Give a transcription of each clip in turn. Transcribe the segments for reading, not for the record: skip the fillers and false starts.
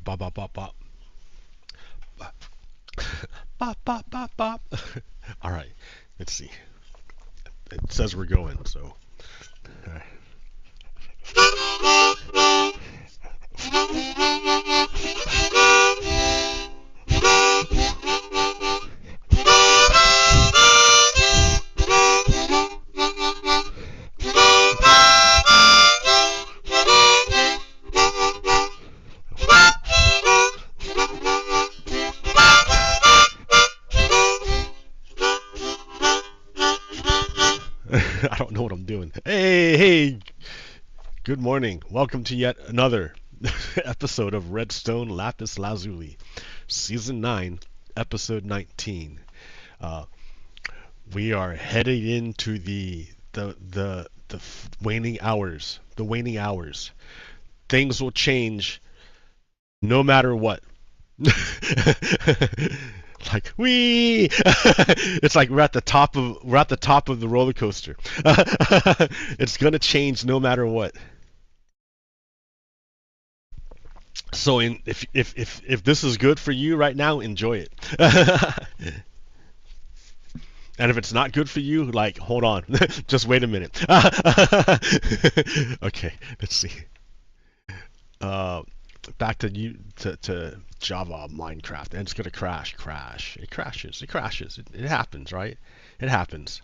Bop, bop, bop, bop. Bop, bop, bop, bop. All right, let's see. It says we're going, so. All right. I don't know what I'm doing. Hey, good morning. Welcome to yet another episode of Red Stone Lapis Lazuli, Season 9, Episode 19. We are headed into the waning hours. The waning hours. Things will change no matter what. Like wee, it's like we're at the top of the roller coaster. It's gonna change no matter what. So if this is good for you right now, enjoy it. And if it's not good for you, like hold on, just wait a minute. Okay, let's see. Back to Java Minecraft, and it's gonna crash. It crashes. It happens, right? It happens.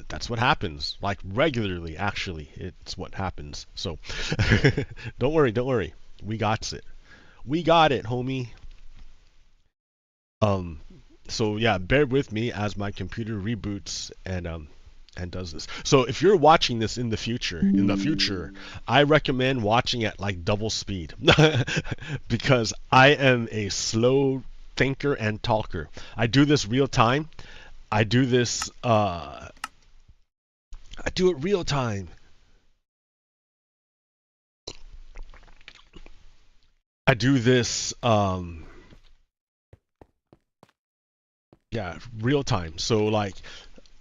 That's what happens, like regularly. Actually, it's what happens. So don't worry. We got it, homie. So yeah, bear with me as my computer reboots and does this. So if you're watching this in the future, I recommend watching at like double speed because I am a slow thinker and talker. I do this real time. I do it real time. I do this yeah, real time. So like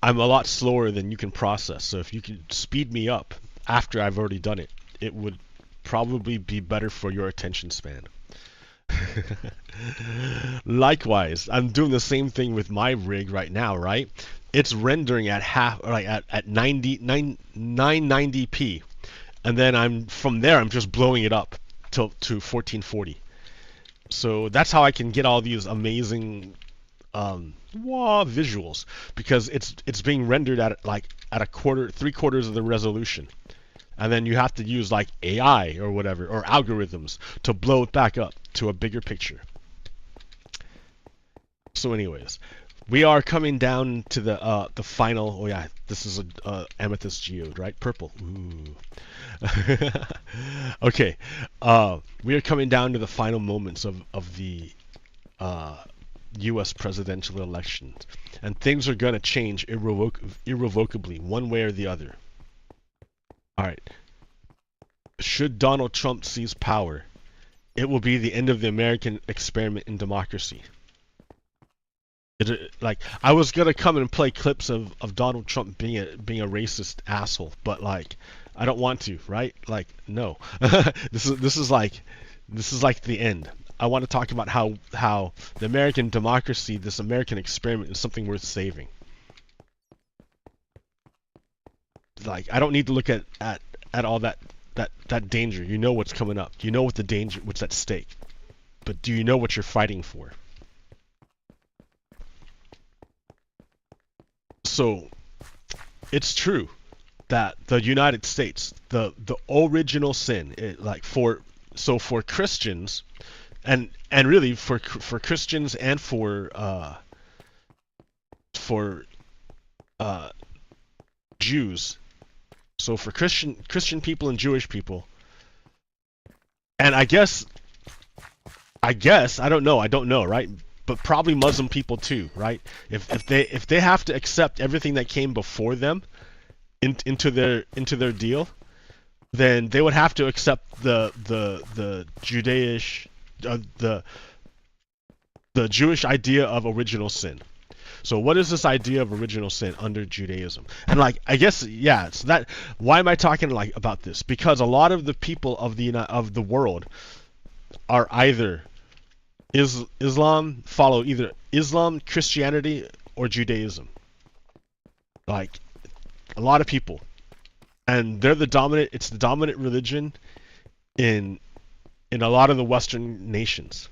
I'm a lot slower than you can process. So if you could speed me up after I've already done it, it would probably be better for your attention span. Likewise, I'm doing the same thing with my rig right now, right? It's rendering at at 990p. And then from there I'm just blowing it up to 1440. So that's how I can get all these amazing visuals, because it's being rendered at three-quarters of the resolution, and then you have to use like AI or whatever, or algorithms to blow it back up to a bigger picture. So anyways, we are coming down to the final. Oh yeah, this is a amethyst geode, right? Purple. Ooh. Okay, we are coming down to the final moments of the U.S. presidential elections, and things are going to change irrevocably, one way or the other. All right. Should Donald Trump seize power, it will be the end of the American experiment in democracy. Like, I was gonna come and play clips of Donald Trump being a racist asshole, but like I don't want to, right? Like, no. This is like the end. I want to talk about how the American democracy, this American experiment, is something worth saving. Like, I don't need to look at all that danger. You know what's coming up. You know what's at stake. But do you know what you're fighting for? So, it's true that the United States, the original sin, for Christians, and really for Christians and for Jews, so for Christian people and Jewish people, and I guess I don't know, right? But probably Muslim people too, right? If they have to accept everything that came before them into their deal, then they would have to accept the Judaish the Jewish idea of original sin. So what is this idea of original sin under Judaism? And like, I guess, yeah, so that, why am I talking like about this? Because a lot of the people of the world are either follow either Islam, Christianity, or Judaism. Like, a lot of people. And they're it's the dominant religion in a lot of the Western nations.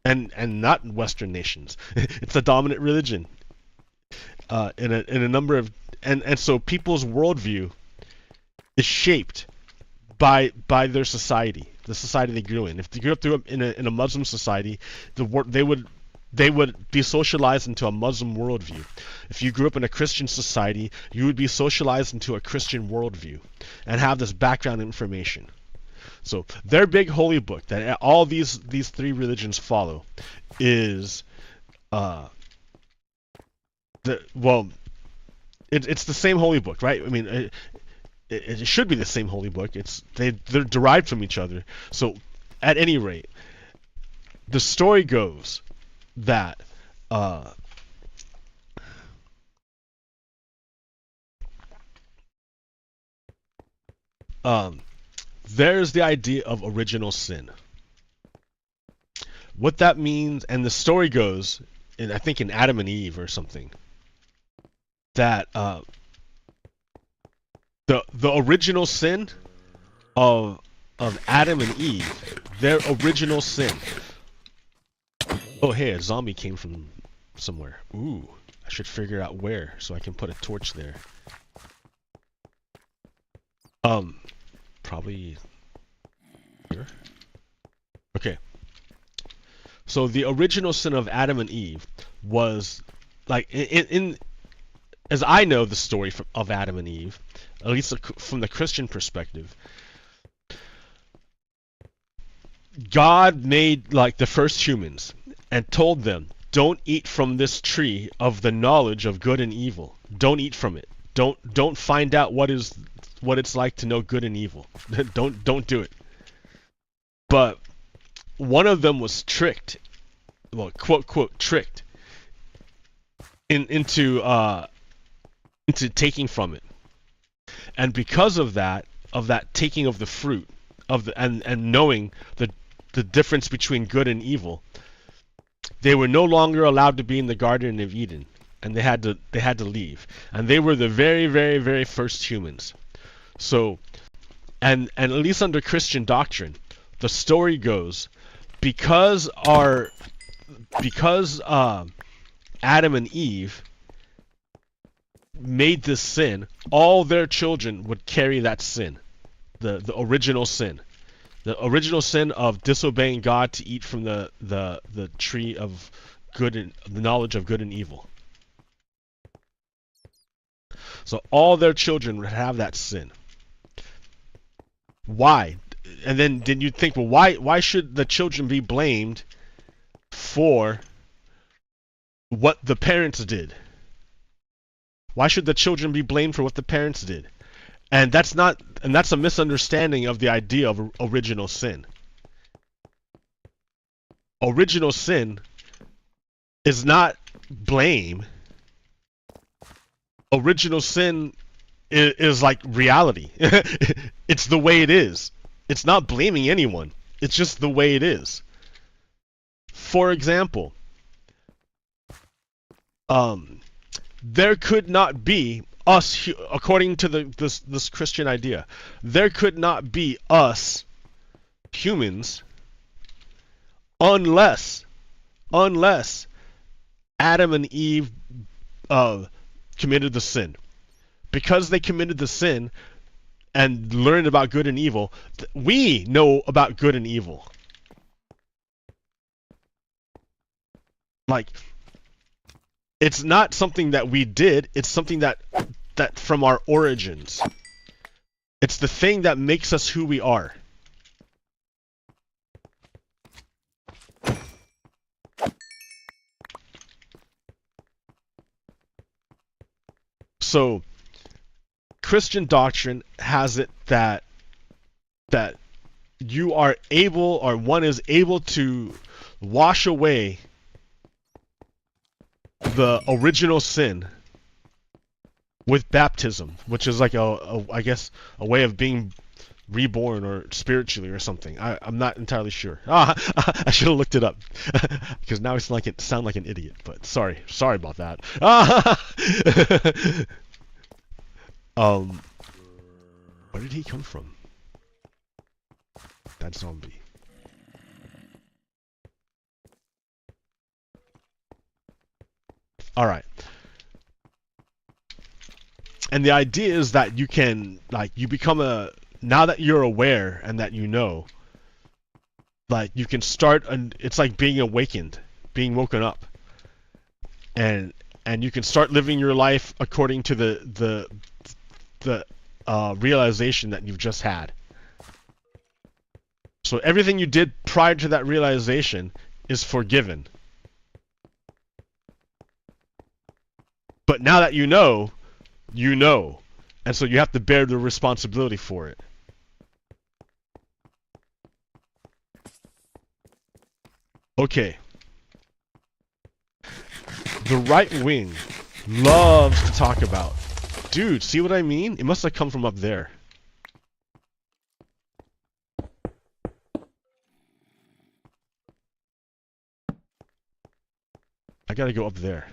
And not Western nations. It's a dominant religion in a number of, and so people's worldview is shaped by their society, the society they grew in. If they grew up in a Muslim society, they would be socialized into a Muslim worldview. If you grew up in a Christian society, you would be socialized into a Christian worldview and have this background information. So their big holy book that all these three religions follow is it's the same holy book, right? I mean, it should be the same holy book. They're derived from each other. So at any rate, the story goes that there's the idea of original sin. What that means, and the story goes, I think in Adam and Eve or something, that the original sin of Adam and Eve, their original sin. Oh hey, a zombie came from somewhere. Ooh, I should figure out where so I can put a torch there. Probably here. Okay. So the original sin of Adam and Eve was, like, in as I know the story of Adam and Eve, at least from the Christian perspective, God made like the first humans and told them, don't eat from this tree of the knowledge of good and evil. Don't eat from it. Don't find out what it's like to know good and evil. don't do it. But one of them was tricked, well, quote tricked into taking from it. And because of that taking of the fruit of the and knowing the difference between good and evil, they were no longer allowed to be in the Garden of Eden, and they had to leave. And they were the very, very, very first humans. So, and at least under Christian doctrine, the story goes, because Adam and Eve made this sin, all their children would carry that sin, the original sin. The original sin of disobeying God to eat from the tree of good and the knowledge of good and evil. So all their children would have that sin. Why? And then you'd think, well, why should the children be blamed for what the parents did? Why should the children be blamed for what the parents did? And that's a misunderstanding of the idea of original sin. Original sin is not blame. Original sin is like reality. It's the way it is. It's not blaming anyone. It's just the way it is. For example, there could not be us, according to this Christian idea, there could not be us humans unless Adam and Eve committed the sin. Because they committed the sin and learned about good and evil, we know about good and evil. Like, it's not something that we did, it's something that from our origins. It's the thing that makes us who we are. So Christian doctrine has it that you are able, or one is able, to wash away the original sin with baptism, which is like I guess a way of being reborn or spiritually or something. I'm not entirely sure. I should have looked it up because now it's like sound like an idiot. But sorry about that. Where did he come from? That zombie. All right. And the idea is that you can, like, you become now that you're aware and that you know, like, you can start, it's like being awakened, being woken up. And you can start living your life according to the realization that you've just had. So everything you did prior to that realization is forgiven. But now that you know, and so you have to bear the responsibility for it. Okay. The right wing loves to talk about. Dude, see what I mean? It must have come from up there. I gotta go up there.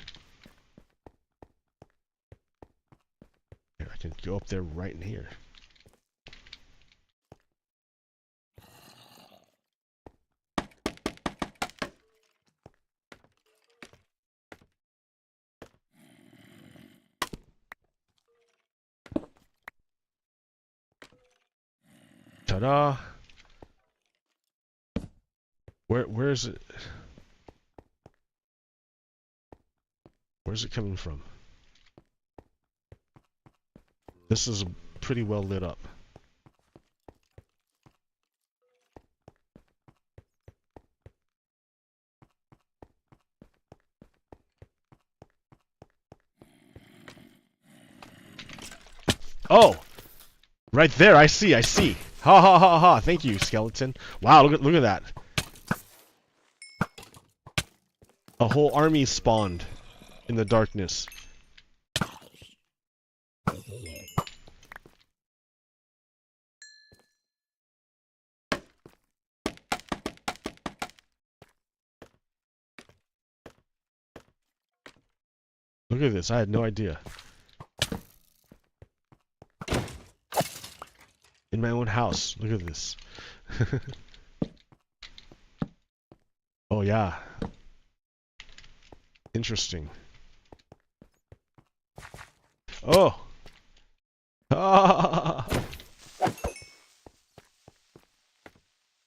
Here, I can go up there right in here. Ta-da! Where is it? Where's it coming from? This is pretty well lit up. Oh! Right there, I see. Ha ha ha ha, thank you, skeleton. Wow, look at that. A whole army spawned in the darkness. Look at this, I had no idea. In my own house, look at this. Oh yeah. Interesting. Oh! Ah!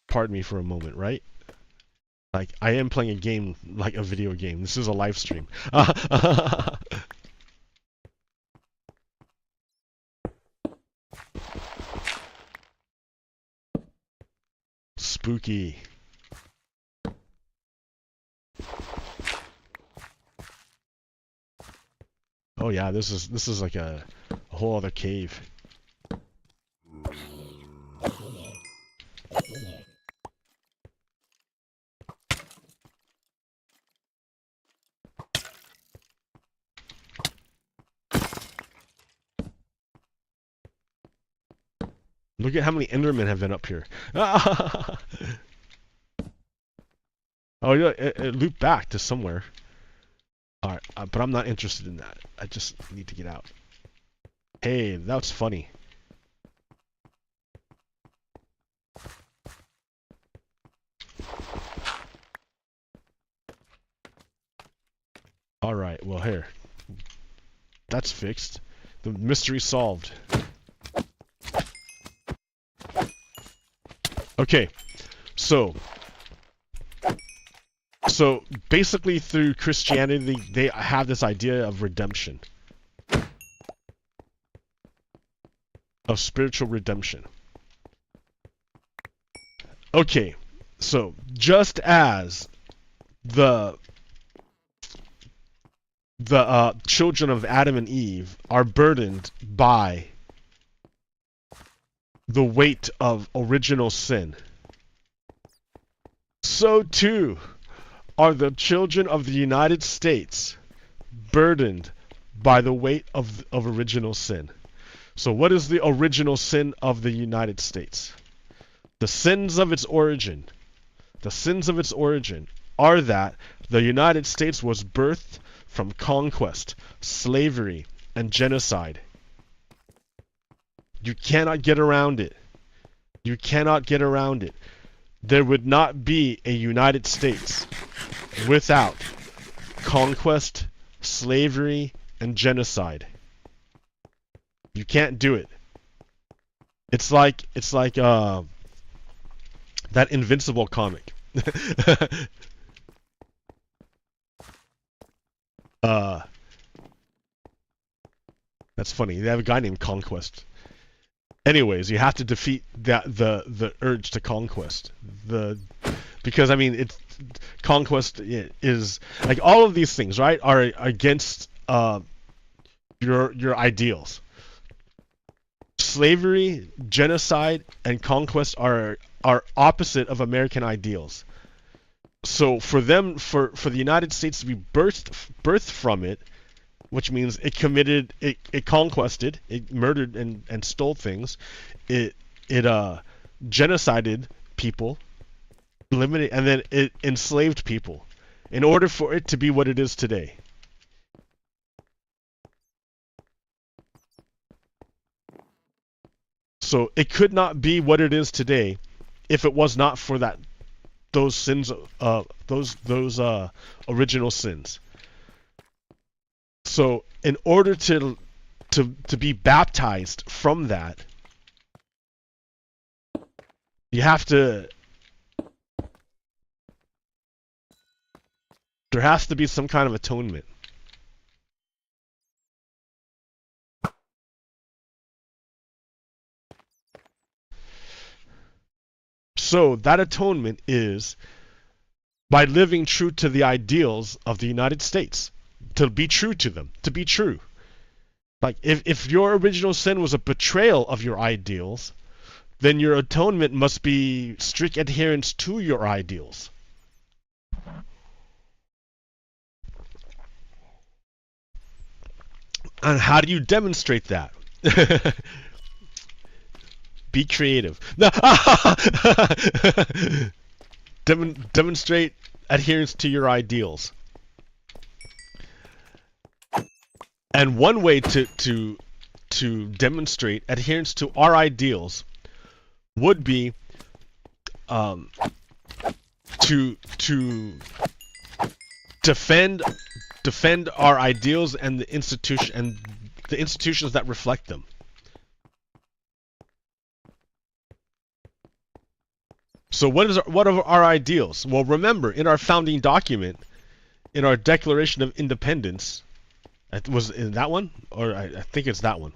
Pardon me for a moment, right? Like, I am playing a game like a video game. This is a live stream. Spooky. Oh yeah, this is like a whole other cave. Look at how many Endermen have been up here. Oh yeah, it looped back to somewhere. Alright, but I'm not interested in that. I just need to get out. Hey, that was funny. Alright, well here. That's fixed. The mystery solved. Okay, so basically through Christianity, they have this idea of redemption. Of spiritual redemption. Okay, so just as the children of Adam and Eve are burdened by the weight of original sin, so too are the children of the United States burdened by the weight of original sin. So what is the original sin of the United States? The sins of its origin. The sins of its origin are that the United States was birthed from conquest, slavery, and genocide. You cannot get around it. You cannot get around it. There would not be a United States without conquest, slavery, and genocide. You can't do it. It's like that Invincible comic. That's funny. They have a guy named Conquest. Anyways, you have to defeat the urge to conquest. Because I mean, it's conquest is like all of these things, right? Are against your ideals. Slavery, genocide, and conquest are opposite of American ideals. So for the United States to be birthed from it, which means it committed, it conquested, it murdered and stole things, it genocided people, eliminated, and then it enslaved people in order for it to be what it is today. So it could not be what it is today if it was not for those sins, those original sins. So in order to be baptized from that, you have to, there has to be some kind of atonement. So that atonement is by living true to the ideals of the United States. To be true to them. To be true. Like, if your original sin was a betrayal of your ideals, then your atonement must be strict adherence to your ideals. And how do you demonstrate that? Be creative. Demonstrate adherence to your ideals. And one way to demonstrate adherence to our ideals would be to defend our ideals and the institutions that reflect them. So what are our ideals? Well, remember, in our founding document, in our Declaration of Independence, was in that one? Or I think it's that one.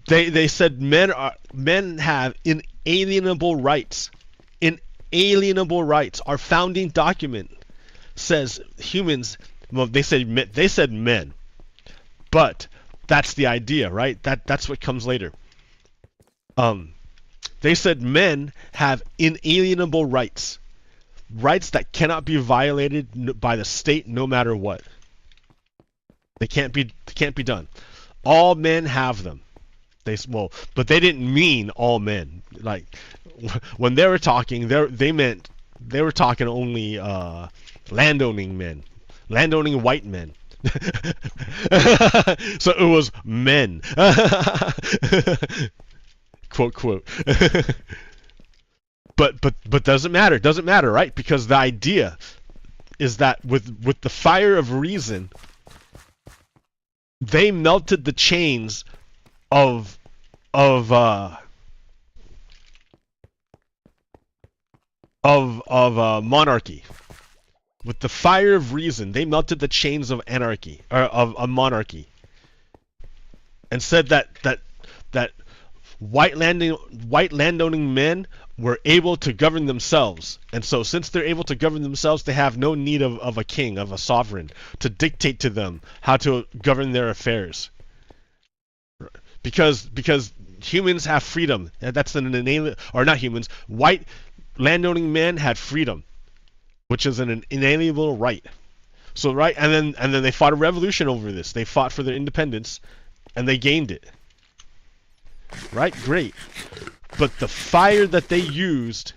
They said men have inalienable rights. Inalienable rights. Our founding document says humans. Well, they said men, but that's the idea, right? That's what comes later. They said men have inalienable rights. Rights that cannot be violated by the state no matter what. They can't be done. All men have them. But they didn't mean all men. Like when they were talking, they were talking only landowning men, landowning white men. So it was men. Quote quote. But doesn't matter. Doesn't matter, right? Because the idea is that with the fire of reason, they melted the chains of monarchy. With the fire of reason, they melted the chains of anarchy, or of monarchy, and said that white landowning men were able to govern themselves. And so since they're able to govern themselves, they have no need of a king, of a sovereign, to dictate to them how to govern their affairs. Because humans have freedom. That's or not humans. White landowning men had freedom. which is an inalienable right. So right, and then they fought a revolution over this. They fought for their independence, and they gained it. Right? Great. But the fire that they used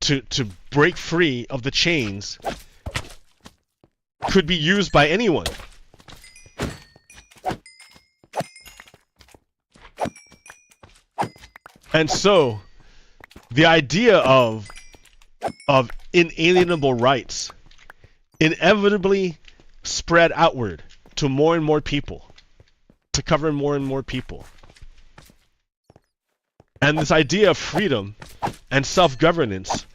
to break free of the chains could be used by anyone. And so the idea of inalienable rights inevitably spread outward to more and more people, to cover more and more people. And this idea of freedom and self-governance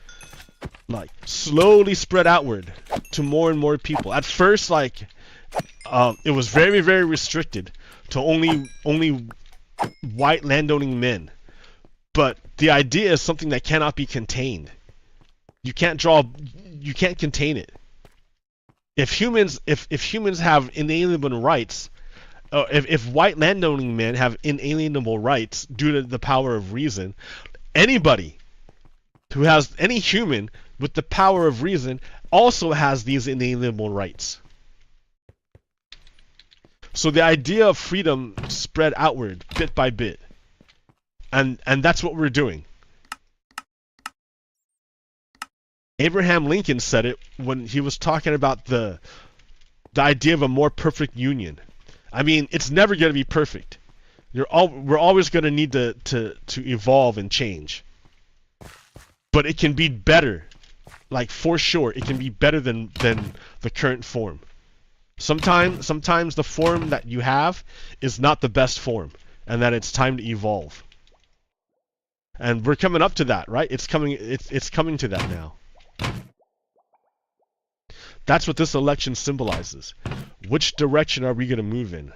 like slowly spread outward to more and more people. At first, like it was very, very restricted to only white landowning men. But the idea is something that cannot be contained. You can't contain it. If humans have inalienable rights, if white landowning men have inalienable rights due to the power of reason, any human with the power of reason also has these inalienable rights. So the idea of freedom spread outward bit by bit. And that's what we're doing. Abraham Lincoln said it when he was talking about the idea of a more perfect union. I mean, it's never going to be perfect. We're always going to need to evolve and change. But it can be better. Like, for sure, it can be better than the current form. Sometimes the form that you have is not the best form, and that it's time to evolve. And we're coming up to that, right? It's coming to that now. That's what this election symbolizes. Which direction are we going to move in?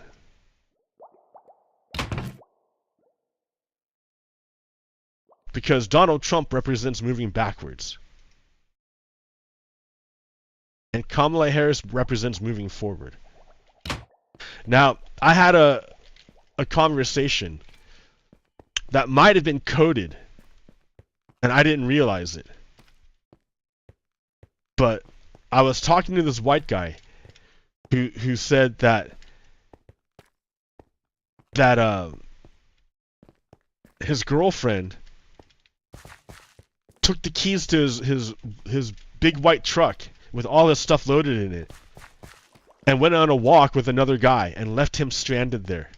Because Donald Trump represents moving backwards. And Kamala Harris represents moving forward. Now, I had a conversation that might have been coded, and I didn't realize it. But I was talking to this white guy who said that his girlfriend took the keys to his big white truck with all his stuff loaded in it and went on a walk with another guy and left him stranded there.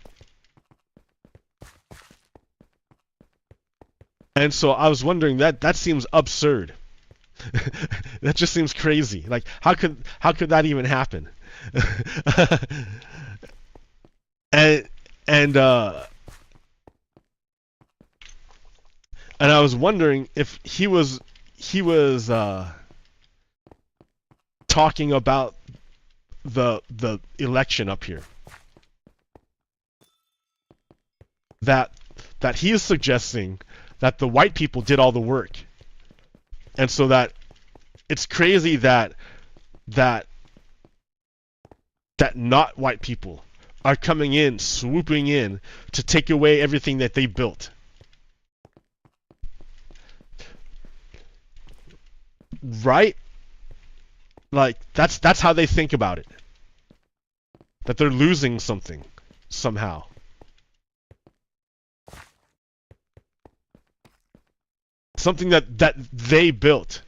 And so I was wondering, that seems absurd. That just seems crazy. Like, how could that even happen? and I was wondering if he was talking about the election up here. That he is suggesting that the white people did all the work. And so that it's crazy that not white people are coming in, swooping in to take away everything that they built. Right? Like, that's how they think about it. That they're losing something somehow. Something that they built.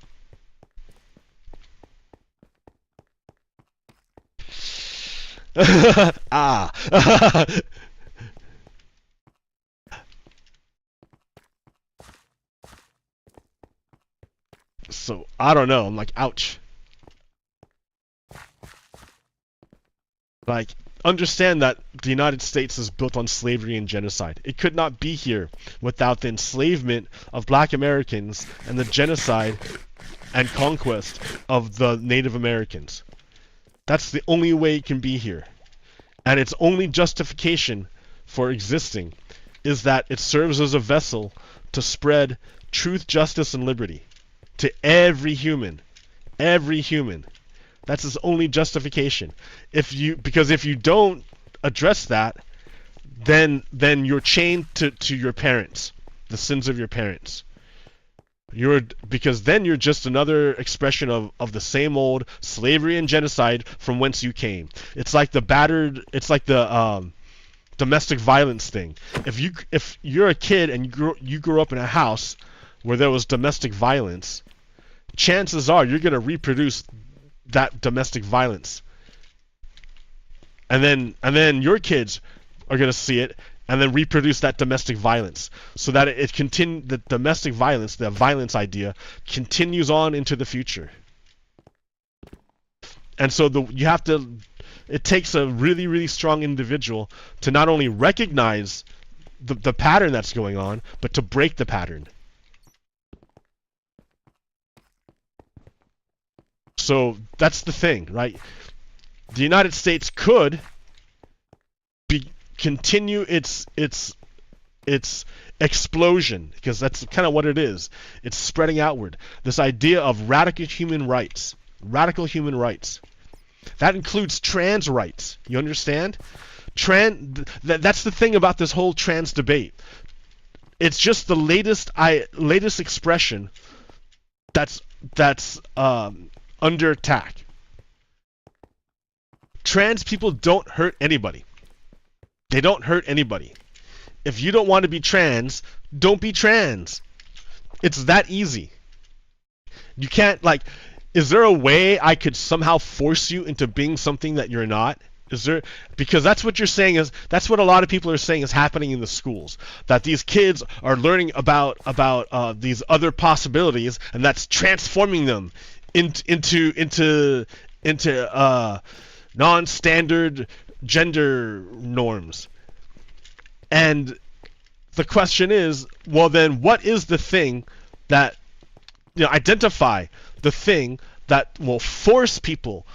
So, I don't know. I'm like, ouch. Like, understand that the United States is built on slavery and genocide. It could not be here without the enslavement of black Americans and the genocide and conquest of the Native Americans. That's the only way it can be here. And its only justification for existing is that it serves as a vessel to spread truth, justice, and liberty to every human. Every human. That's its only justification. Because if you don't address that, then you're chained to your parents, the sins of your parents. Because then you're just another expression of the same old slavery and genocide from whence you came. It's like the domestic violence thing. If you're a kid and you grew up in a house where there was domestic violence, chances are you're going to reproduce that domestic violence. And then your kids are going to see it and then reproduce that domestic violence, so that the domestic violence, the violence idea, continues on into the future. And so it takes a really, really strong individual to not only recognize the pattern that's going on, but to break the pattern. So that's the thing, right? The United States could continue its explosion, because that's kind of what it is. It's spreading outward. This idea of radical human rights. That includes trans rights. You understand? That's the thing about this whole trans debate. It's just the latest expression that's under attack. Trans people don't hurt anybody. They don't hurt anybody. If you don't want to be trans, don't be trans. It's that easy. You can't, like, is there a way I could somehow force you into being something that you're not? Is there? Because that's what you're saying that's what a lot of people are saying is happening in the schools. That these kids are learning about these other possibilities, and that's transforming them into non-standard gender norms. And the question is, well then, what is the thing that, identify the thing that will force people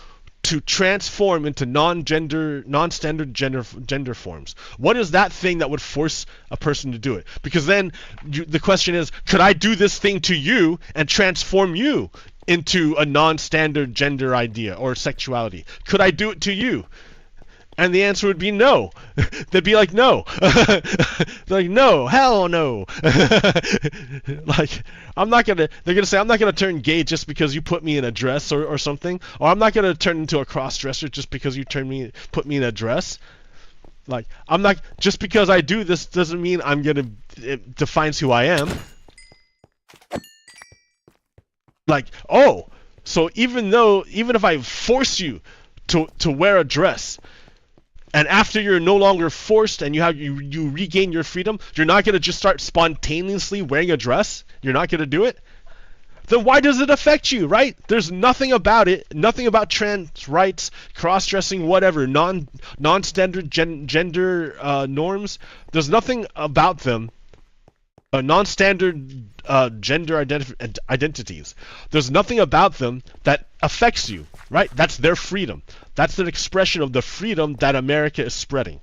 to transform into non-standard gender forms? What is that thing that would force a person to do it? Because then the question is, could I do this thing to you and transform you into a non-standard gender idea or sexuality? Could I do it to you? And the answer would be no. They'd be like, no. They're like, no, hell no. Like, they're gonna say, I'm not gonna turn gay just because you put me in a dress or something. Or I'm not gonna turn into a cross-dresser just because you put me in a dress. Like, just because I do this doesn't mean it defines who I am. Like, oh, so even if I force you to wear a dress, and after you're no longer forced and you regain your freedom, you're not going to just start spontaneously wearing a dress? You're not going to do it? Then why does it affect you, right? There's nothing about it, nothing about trans rights, cross-dressing, whatever, non-standard gender norms. There's nothing about them, non-standard gender identities. There's nothing about them that affects you, right? That's their freedom. That's an expression of the freedom that America is spreading.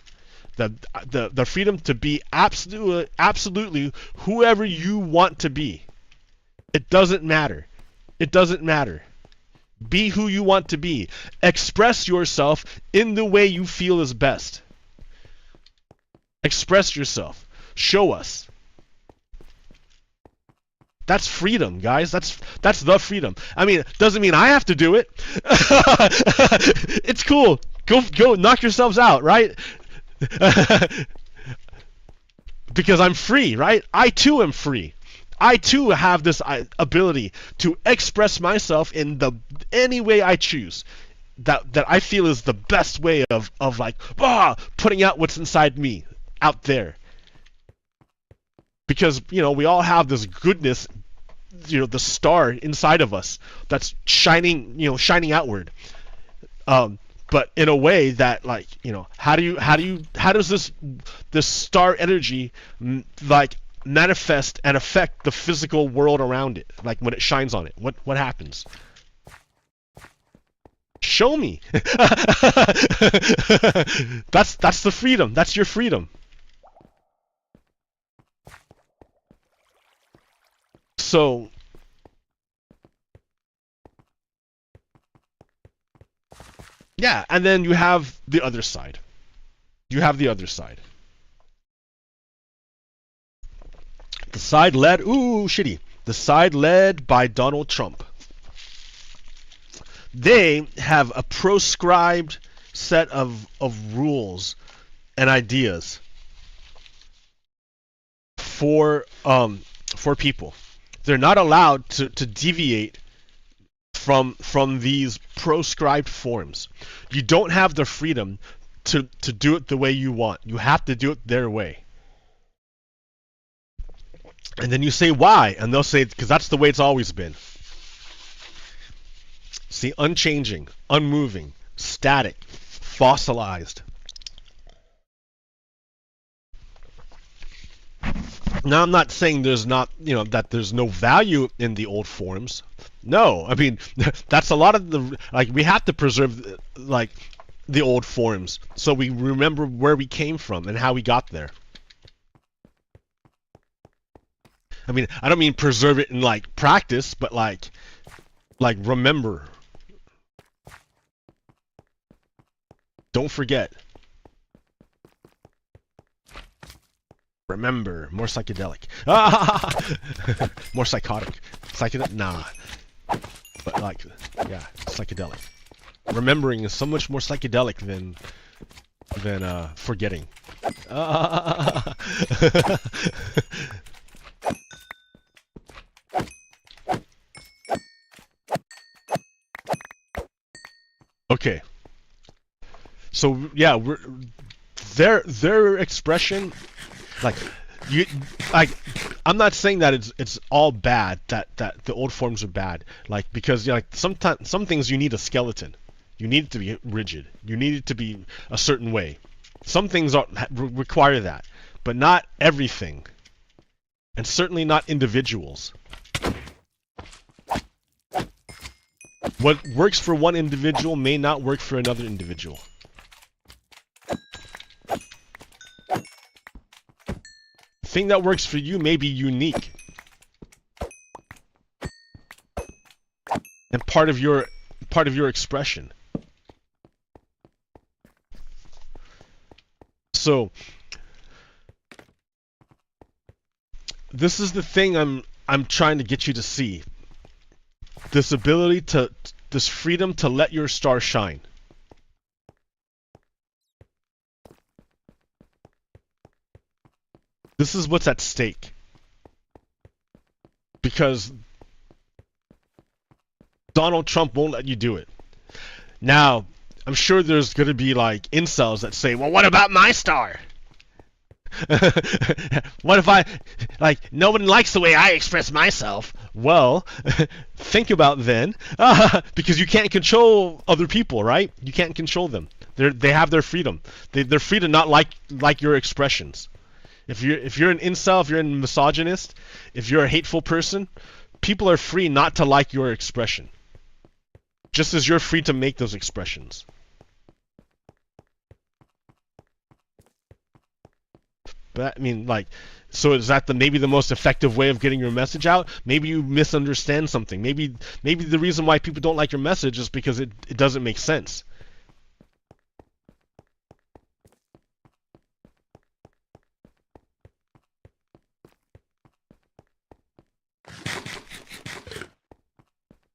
The freedom to be absolutely whoever you want to be. It doesn't matter. It doesn't matter. Be who you want to be. Express yourself in the way you feel is best. Express yourself. Show us. That's freedom, guys. That's the freedom. I mean, it doesn't mean I have to do it. It's cool. Go knock yourselves out, right? Because I'm free, right? I too am free. I too have this ability to express myself in any way I choose. That I feel is the best way of like putting out what's inside me out there. Because, we all have this goodness, the star inside of us that's shining outward. But in a way that, like, how does this star energy like manifest and affect the physical world around it? Like when it shines on it, what happens? Show me. That's the freedom. That's your freedom. So, yeah, and then you have the other side. The side led, shitty. the side led by Donald Trump. They have a proscribed set of rules and ideas for people. They're not allowed to deviate from these proscribed forms. You don't have the freedom to do it the way you want. You have to do it their way. And then you say why, and they'll say because that's the way it's always been. See, unchanging, unmoving, static, fossilized. Now I'm not saying there's not, that there's no value in the old forms. No, I mean that's a lot of the we have to preserve the old forms so we remember where we came from and how we got there. I mean, I don't mean preserve it in practice, but like remember. Don't forget. Remember. More psychedelic. More psychotic. Psychedelic? Nah. But yeah, psychedelic. Remembering is so much more psychedelic than forgetting. Okay. So yeah, their expression, I'm not saying that it's all bad, that the old forms are bad, because sometimes some things you need a skeleton, you need it to be rigid, you need it to be a certain way. Some things require that, but not everything, and certainly not individuals. What works for one individual may not work for another individual. The thing that works for you may be unique and part of your expression. So this is the thing I'm trying to get you to see. This ability this freedom to let your star shine. This is what's at stake. Because Donald Trump won't let you do it. Now, I'm sure there's going to be incels that say, well, what about my star? What if no one likes the way I express myself? Well, think about then, because you can't control other people, right? You can't control them. They have their freedom. They're free to not like your expressions. If you're an incel, if you're a misogynist, if you're a hateful person, people are free not to like your expression. Just as you're free to make those expressions. But I mean, so is that maybe the most effective way of getting your message out? Maybe you misunderstand something. Maybe the reason why people don't like your message is because it doesn't make sense.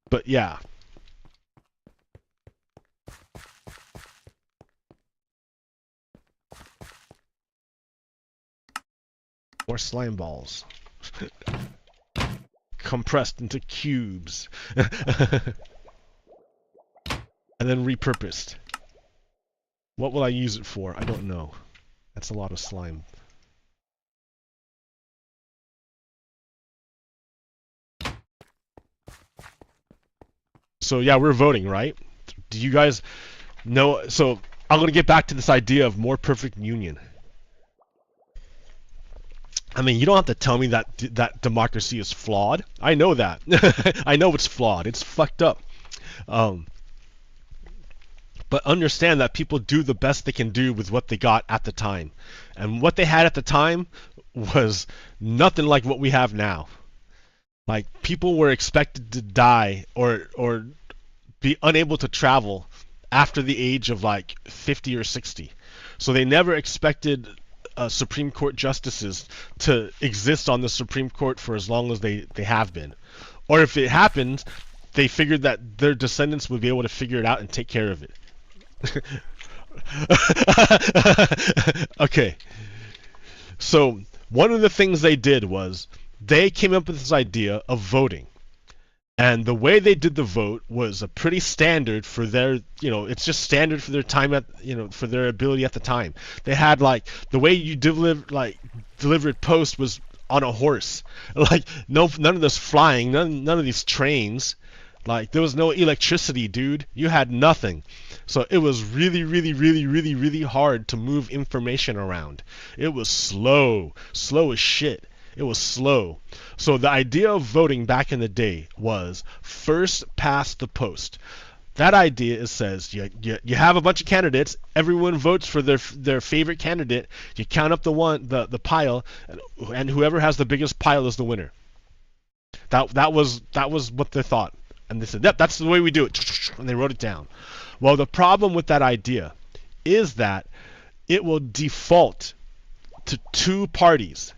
But yeah. More slime balls. Compressed into cubes. And then repurposed. What will I use it for? I don't know. That's a lot of slime. So yeah, we're voting, right? Do you guys know? So I'm going to get back to this idea of more perfect union. I mean, you don't have to tell me that democracy is flawed. I know that. I know it's flawed. It's fucked up. But understand that people do the best they can do with what they got at the time. And what they had at the time was nothing like what we have now. People were expected to die or be unable to travel after the age of 50 or 60. So they never expected Supreme Court justices to exist on the Supreme Court for as long as they have been. Or if it happens, they figured that their descendants would be able to figure it out and take care of it. Okay. So one of the things they did was they came up with this idea of voting. And the way they did the vote was a pretty standard for their, it's just standard for their time at, for their ability at the time. They had like the way you delivered post was on a horse. Like none of this flying, none of these trains. Like there was no electricity, dude. You had nothing. So it was really, really, really, really, really hard to move information around. It was slow as shit. It was slow. So the idea of voting back in the day was first past the post. That idea says you have a bunch of candidates. Everyone votes for their favorite candidate. You count up the pile, and whoever has the biggest pile is the winner. That was what they thought, and they said, "Yep, that's the way we do it." And they wrote it down. Well, the problem with that idea is that it will default to two parties.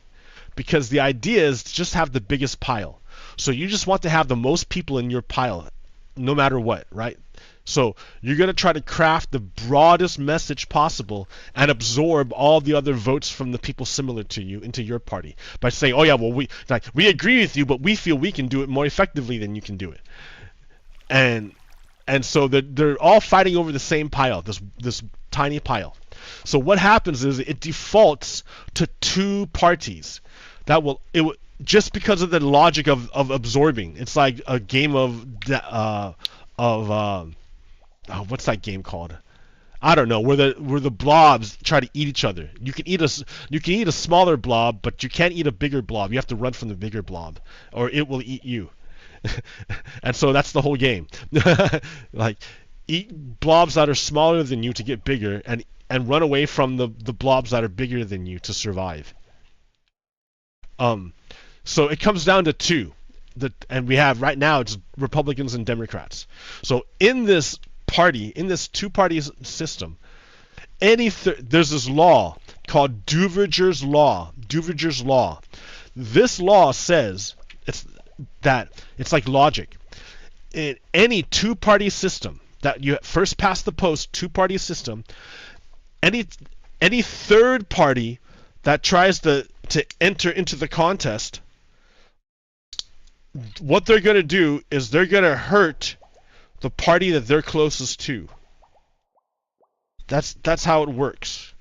Because the idea is to just have the biggest pile. So you just want to have the most people in your pile, no matter what, right? So you're going to try to craft the broadest message possible and absorb all the other votes from the people similar to you into your party. By saying, oh yeah, well, we agree with you, but we feel we can do it more effectively than you can do it. And so they're all fighting over the same pile, this tiny pile. So what happens is it defaults to two parties. Just because of the logic of absorbing. It's like a game of what's that game called? I don't know. Where the blobs try to eat each other. You can eat a smaller blob, but you can't eat a bigger blob. You have to run from the bigger blob, or it will eat you. And so that's the whole game. Like eat blobs that are smaller than you to get bigger, and run away from the blobs that are bigger than you to survive. So it comes down to two, and we have right now it's Republicans and Democrats. So in this two-party system, there's this law called Duverger's Law. Duverger's Law. This law says it's like logic. In any two-party system that you first past the post two-party system, any third party that tries to enter into the contest, what they're going to do is they're going to hurt the party that they're closest to. That's how it works.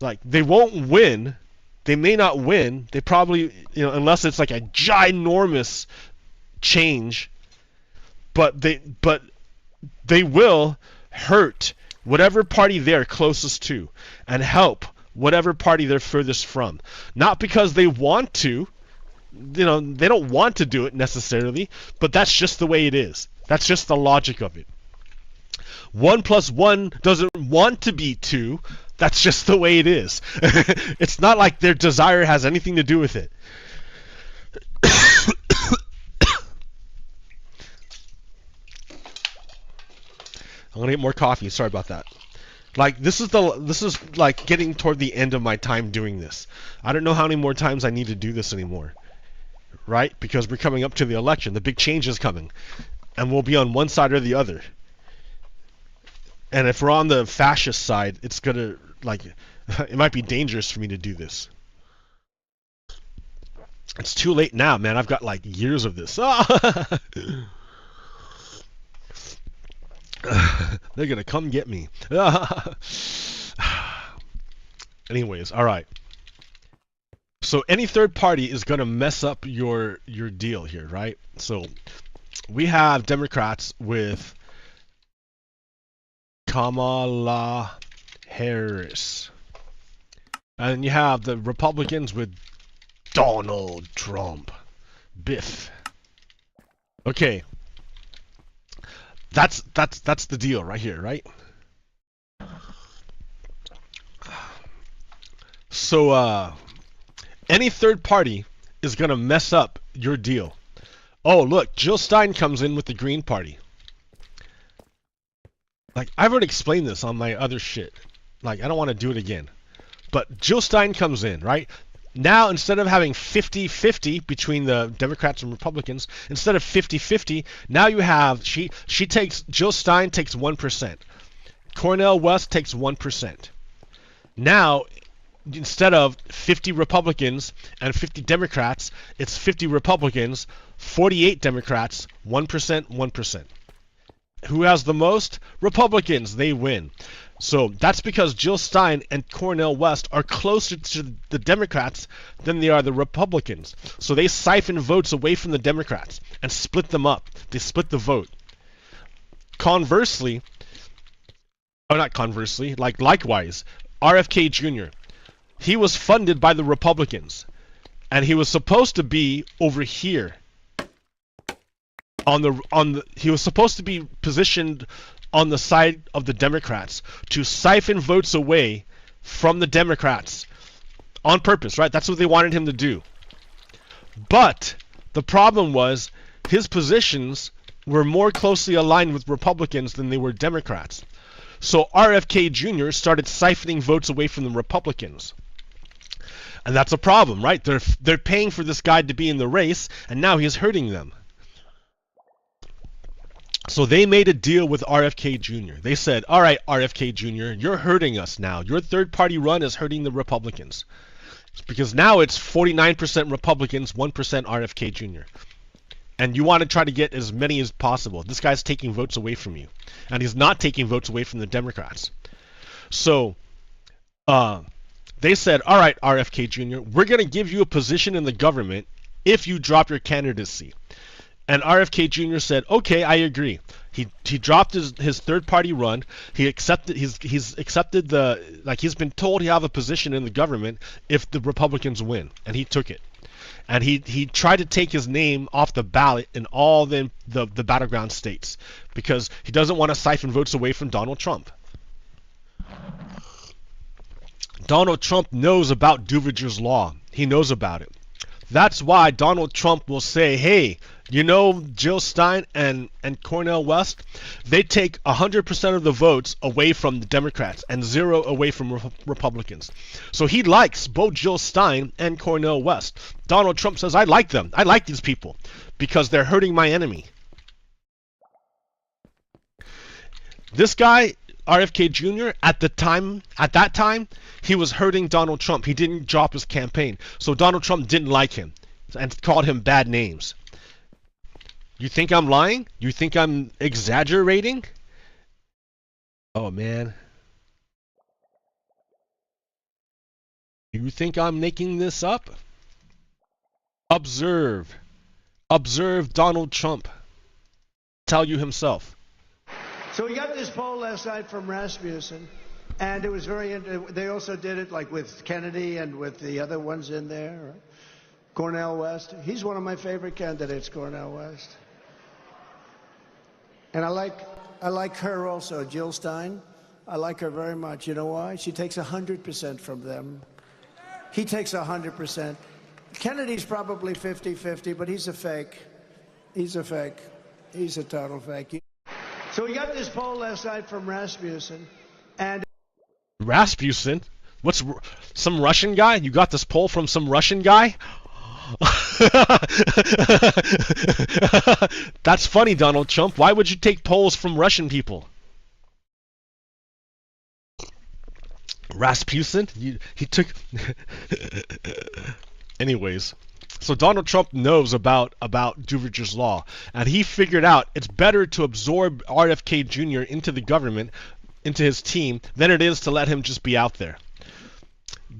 Like they won't win. They may not win. They probably, unless it's like a ginormous change, but they will hurt whatever party they're closest to and help whatever party they're furthest from. Not because they want to, they don't want to do it necessarily, but that's just the way it is. That's just the logic of it. 1 + 1 doesn't want to be 2. That's just the way it is. It's not like their desire has anything to do with it. I'm gonna get more coffee. Sorry about that. Like this is like getting toward the end of my time doing this. I don't know how many more times I need to do this anymore, right? Because we're coming up to the election. The big change is coming, and we'll be on one side or the other. And if we're on the fascist side, it's gonna it might be dangerous for me to do this. It's too late now, man. I've got like years of this. They're gonna come get me. Anyways, all right. So any third party is gonna mess up your deal here, right? So we have Democrats with Kamala Harris, and you have the Republicans with Donald Trump. Biff. Okay. That's the deal right here, right? So any third party is gonna mess up your deal. Oh look, Jill Stein comes in with the Green Party. Like I've already explained this on my other shit. Like I don't want to do it again. But Jill Stein comes in, right? Now, instead of having 50-50 between the Democrats and Republicans, instead of 50-50, now you have, Jill Stein takes 1%. Cornel West takes 1%. Now, instead of 50 Republicans and 50 Democrats, it's 50 Republicans, 48 Democrats, 1%, 1%. Who has the most? Republicans. They win. So that's because Jill Stein and Cornel West are closer to the Democrats than they are the Republicans. So they siphon votes away from the Democrats and split them up. They split the vote. Conversely, or not conversely, likewise, RFK Jr., he was funded by the Republicans, and he was supposed to be over here. He was supposed to be positioned on the side of the Democrats to siphon votes away from the Democrats on purpose, right? That's what they wanted him to do. But the problem was his positions were more closely aligned with Republicans than they were Democrats. So RFK Jr. started siphoning votes away from the Republicans. And that's a problem, right? They're paying for this guy to be in the race, and now he's hurting them. So they made a deal with RFK Jr. They said, all right, RFK Jr., you're hurting us now. Your third-party run is hurting the Republicans. Because now it's 49% Republicans, 1% RFK Jr. And you want to try to get as many as possible. This guy's taking votes away from you. And he's not taking votes away from the Democrats. So they said, all right, RFK Jr., we're going to give you a position in the government if you drop your candidacy. And RFK Jr. said, okay, I agree. He dropped his third-party run. He's accepted he's been told he'll have a position in the government if the Republicans win, and he took it. And he tried to take his name off the ballot in all the battleground states because he doesn't want to siphon votes away from Donald Trump. Donald Trump knows about Duviger's law. He knows about it. That's why Donald Trump will say, hey, you know Jill Stein and Cornel West? They take 100% of the votes away from the Democrats and 0 away from Republicans. So he likes both Jill Stein and Cornel West. Donald Trump says, I like them. I like these people because they're hurting my enemy. This guy, RFK Jr., at that time, he was hurting Donald Trump. He didn't drop his campaign. So Donald Trump didn't like him and called him bad names. You think I'm lying? You think I'm exaggerating? Oh, man. You think I'm making this up? Observe. Observe Donald Trump. Tell you himself. So we got this poll last night from Rasmussen, and it was very. They also did it like with Kennedy and with the other ones in there. Right? Cornel West. He's one of my favorite candidates, Cornel West. And I like her also, Jill Stein. I like her very much. You know why? She takes 100% from them. He takes 100%. Kennedy's probably 50-50, but he's a fake. He's a fake. He's a total fake. So we got this poll last night from Rasmussen, and Rasmussen? What's some Russian guy? You got this poll from some Russian guy? That's funny, Donald Trump. Why would you take polls from Russian people? Rasmussen? He took... Anyways. So Donald Trump knows about Duviger's law, and he figured out it's better to absorb RFK Jr. into the government, into his team, than it is to let him just be out there.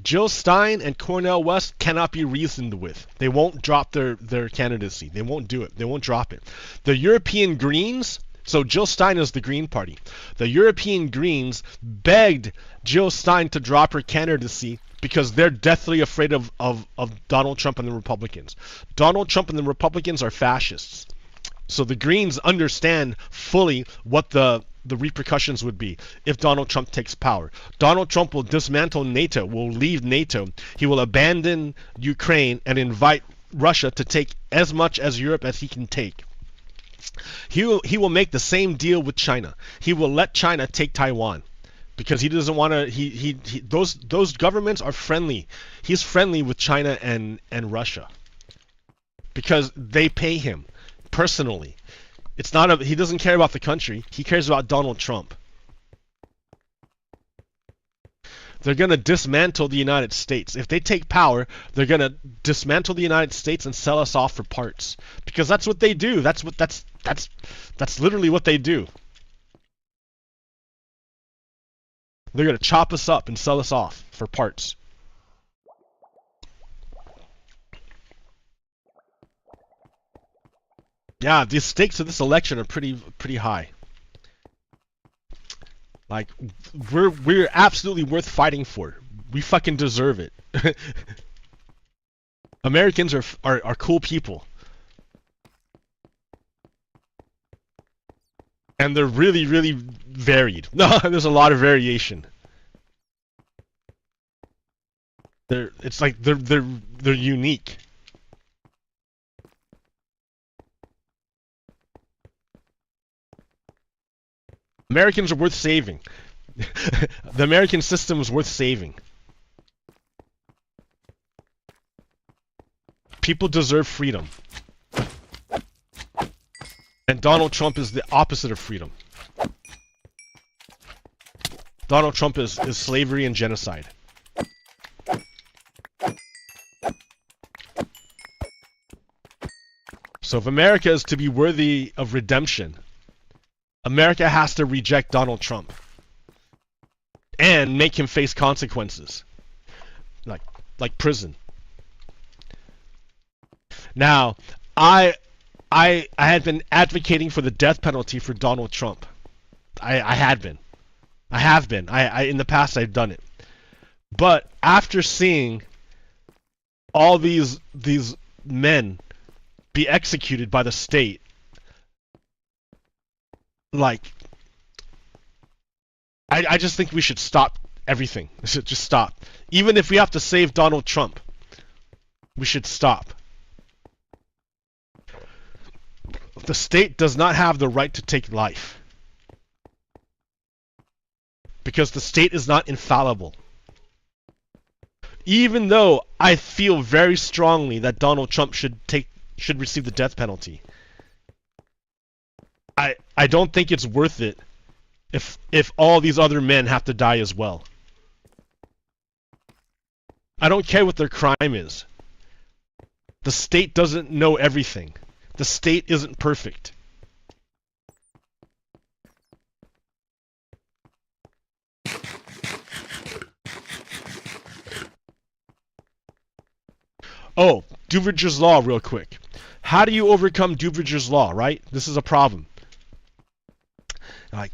Jill Stein and Cornel West cannot be reasoned with. They won't drop their candidacy. They won't do it. They won't drop it. The European Greens, so Jill Stein is the Green Party. The European Greens begged Jill Stein to drop her candidacy because they're deathly afraid of Donald Trump and the Republicans. Donald Trump and the Republicans are fascists. So the Greens understand fully what the repercussions would be if Donald Trump takes power. Donald Trump will dismantle NATO, will leave NATO. He will abandon Ukraine and invite Russia to take as much as Europe as he can take. He will make the same deal with China. He will let China take Taiwan. because he doesn't want to. Those governments are friendly. He's friendly with China and Russia because they pay him personally. It's not a. He doesn't care about the country. He cares about Donald Trump. They're going to dismantle the United States. If they take power, they're going to dismantle the United States and sell us off for parts. Because that's what they do. That's literally what they do. They're going to chop us up and sell us off for parts. Yeah, the stakes of this election are pretty high. Like, we're absolutely worth fighting for. We fucking deserve it. Americans are cool people. And they're really varied. No, there's a lot of variation. They're unique. Americans are worth saving. The American system is worth saving. People deserve freedom. And Donald Trump is the opposite of freedom. Donald Trump is slavery and genocide. So if America is to be worthy of redemption, America has to reject Donald Trump and make him face consequences, like prison. Now, I had been advocating for the death penalty for Donald Trump. I have been. In the past I've done it. But after seeing all these men be executed by the state, like, I just think we should stop everything. We should just stop. Even if we have to save Donald Trump, we should stop. The state does not have the right to take life. Because the state is not infallible. Even though I feel very strongly that Donald Trump should receive the death penalty, I don't think it's worth it if all these other men have to die as well. I don't care what their crime is. The state doesn't know everything. The state isn't perfect. Oh, Duverger's Law real quick. How do you overcome Duverger's Law, right? This is a problem. Like,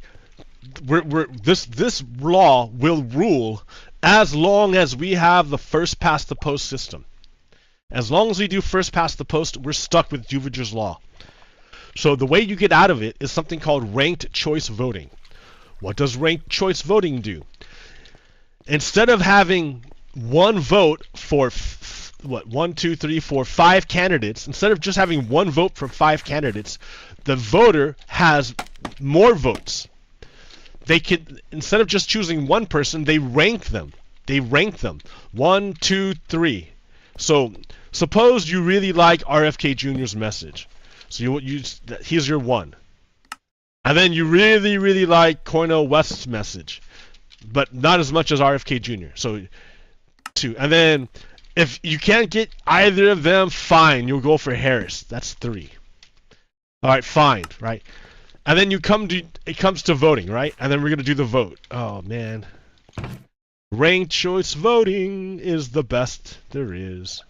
this law will rule as long as we have the first past the post system. As long as we do first past the post, we're stuck with Duverger's Law. So the way you get out of it is something called ranked choice voting. What does ranked choice voting do? Instead of having one vote for 5 candidates, instead of just having one vote for 5 candidates, the voter has more votes. They can, instead of just choosing one person, they rank them. 1, 2, 3. So suppose you really like RFK Jr.'s message. So here's your 1. And then you really like Cornel West's message, but not as much as RFK Jr. So 2. And then if you can't get either of them, fine, you'll go for Harris. That's 3. All right, fine, right? And then it comes to voting, right? And then we're gonna do the vote. Oh man, ranked choice voting is the best there is.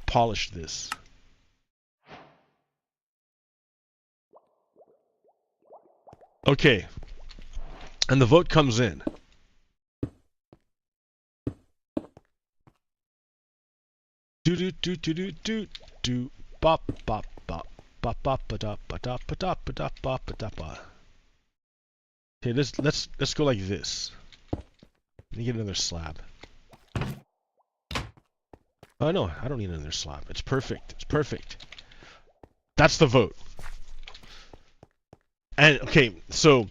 Polish this. Okay, and the vote comes in. Do bop bop bop bop bop ba da ba da ba da ba da ba ba da ba. Okay, let's go like this. Let me get another slab. Oh no, I don't need another slab. It's perfect. It's perfect. That's the vote. And okay, so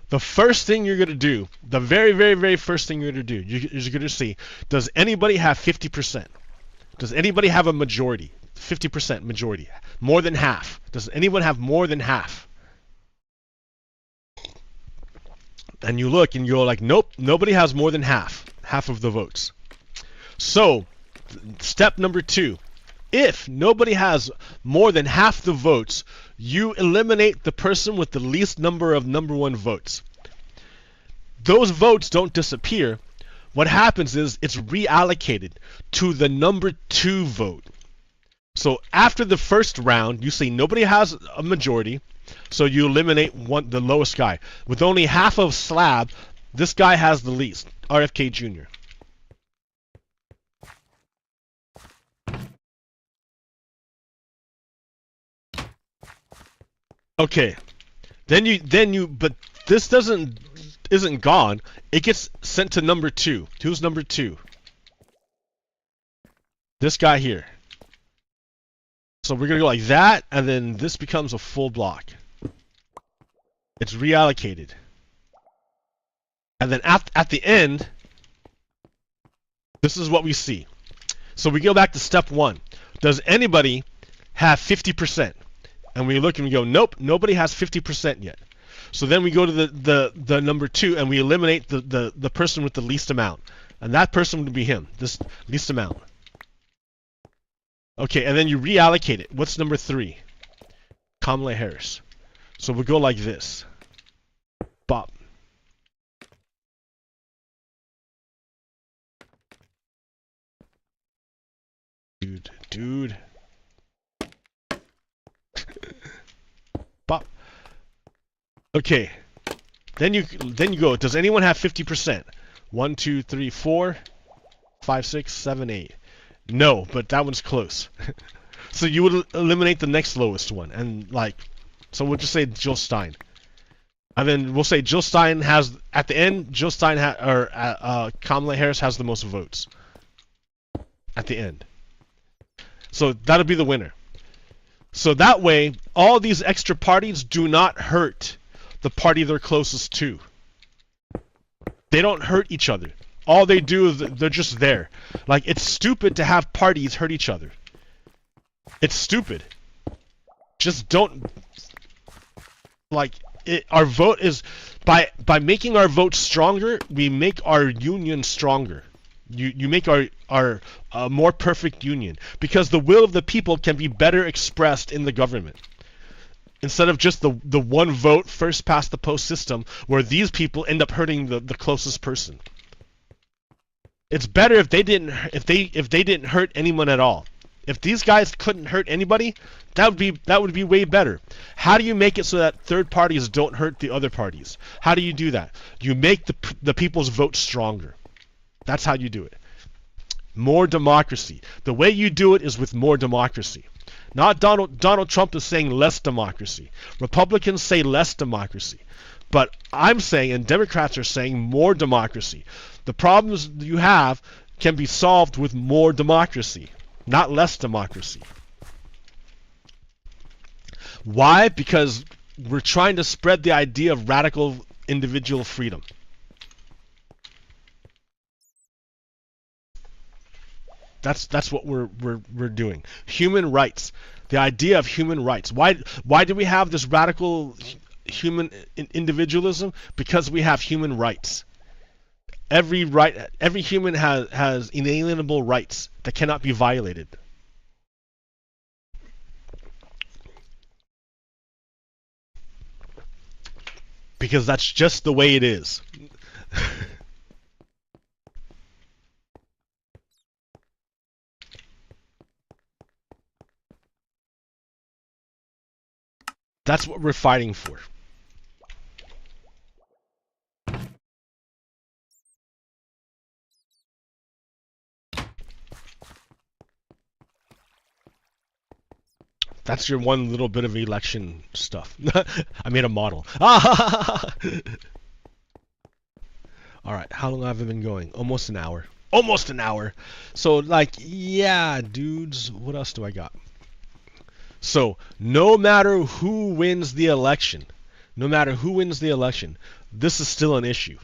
the first thing you're gonna do, the very, very, very first thing you're gonna do, you're gonna see, does anybody have 50%? Does anybody have a majority? 50% majority, more than half. Does anyone have more than half? And you look and you're like, nope, nobody has more than half of the votes. So, step number 2, if nobody has more than half the votes, you eliminate the person with the least number of number 1 votes. Those votes don't disappear. What happens is it's reallocated to the number 2 vote. So after the first round, you say nobody has a majority, so you eliminate the lowest guy. With only half of slab, this guy has the least, RFK Jr. Okay, but this isn't gone. It gets sent to number 2. Who's number 2? This guy here. So we're gonna go like that, and then this becomes a full block. It's reallocated. And then at the end, this is what we see. So we go back to step 1. Does anybody have 50%? And we look and we go, nope, nobody has 50% yet. So then we go to the number 2 and we eliminate the person with the least amount. And that person would be him, this least amount. Okay, and then you reallocate it. What's number 3? Kamala Harris. So we'll go like this. Bop. Dude. Bop. Okay. Then you go. Does anyone have 50%? 1, 2, 3, 4, 5, 6, 7, 8. No, but that one's close. So you would eliminate the next lowest one, and like, so we'll just say Jill Stein, and then we'll say Jill Stein has at the end. Jill Stein Kamala Harris has the most votes at the end. So that'll be the winner. So that way, all these extra parties do not hurt the party they're closest to. They don't hurt each other. All they do is they're just there. Like, it's stupid to have parties hurt each other. It's stupid. Just don't, like, our vote is, by making our vote stronger, we make our union stronger. You make our more perfect union, because the will of the people can be better expressed in the government, instead of just the one vote first past the post system where these people end up hurting the closest person. It's better if they didn't hurt anyone at all. If these guys couldn't hurt anybody, that would be way better. How do you make it so that third parties don't hurt the other parties? How do you do that? You make the people's vote stronger. That's how you do it. More democracy. The way you do it is with more democracy. Not Donald Trump is saying less democracy. Republicans say less democracy. But I'm saying, and Democrats are saying, more democracy. The problems you have can be solved with more democracy, not less democracy. Why? Because we're trying to spread the idea of radical individual freedom. That's what we're doing. Human rights. The idea of human rights. Why do we have this radical human individualism? Because we have human rights. Every human has inalienable rights that cannot be violated. Because that's just the way it is. That's what we're fighting for. That's your one little bit of election stuff. I made a model. Alright, how long have I been going? Almost an hour. Almost an hour! So, like, yeah, dudes, what else do I got? So, no matter who wins the election, no matter who wins the election, this is still an issue.